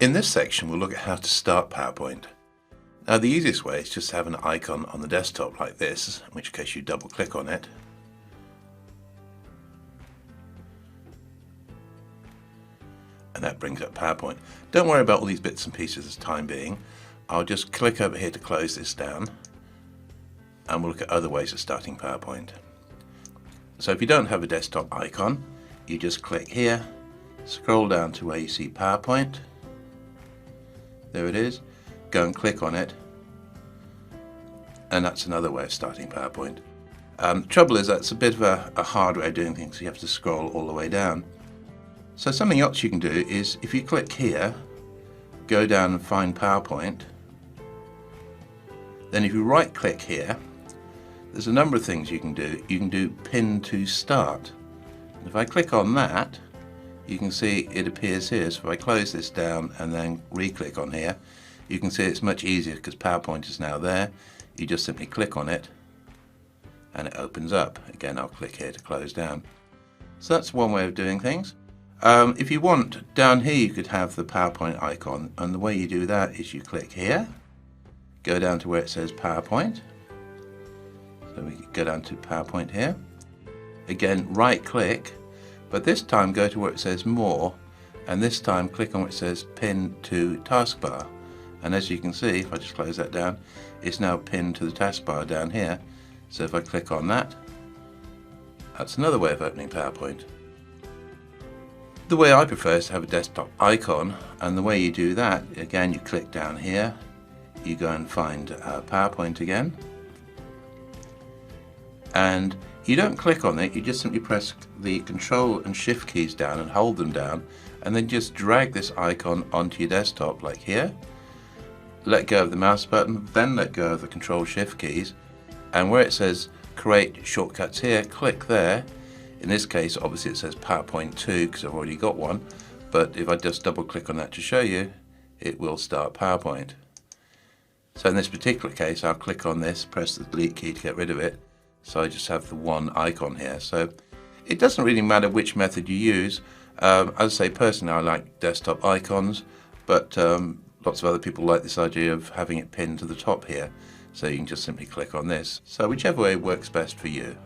In this section, we'll look at how to start PowerPoint. Now, the easiest way is just to have an icon on the desktop like this, in which case you double click on it. And that brings up PowerPoint. Don't worry about all these bits and pieces for the time being. I'll just click over here to close this down, and we'll look at other ways of starting PowerPoint. So if you don't have a desktop icon, you just click here, scroll down to where you see PowerPoint. There it is. Go and click on it, and that's another way of starting PowerPoint. The trouble is that's a bit of a hard way of doing things, so you have to scroll all the way down. So something else you can do is, if you click here, go down and find PowerPoint, then if you right click here, there's a number of things you can do. You can do pin to start. And if I click on that, you can see it appears here. So if I close this down and then re-click on here, you can see it's much easier because PowerPoint is now there. You just simply click on it and it opens up. Again, I'll click here to close down. So that's one way of doing things. If you want, down here you could have the PowerPoint icon, and the way you do that is you click here, go down to where it says PowerPoint. So we go down to PowerPoint here. Again, right click, but this time go to where it says More, and this time click on where it says Pin to Taskbar. And as you can see, if I just close that down, it's now pinned to the taskbar down here. So if I click on that, that's another way of opening PowerPoint. The way I prefer is to have a desktop icon, and the way you do that, again, you click down here, you go and find PowerPoint again, and you don't click on it, you just simply press the Control and Shift keys down and hold them down, and then just drag this icon onto your desktop like here. Let go of the mouse button, then let go of the Control Shift keys, and where it says Create Shortcuts here, click there. In this case, obviously it says PowerPoint 2 because I've already got one, but if I just double click on that to show you, it will start PowerPoint. So in this particular case, I'll click on this, press the delete key to get rid of it, so I just have the one icon here. So it doesn't really matter which method you use. As I say, personally I like desktop icons, but lots of other people like this idea of having it pinned to the top here, so you can just simply click on this. So whichever way works best for you.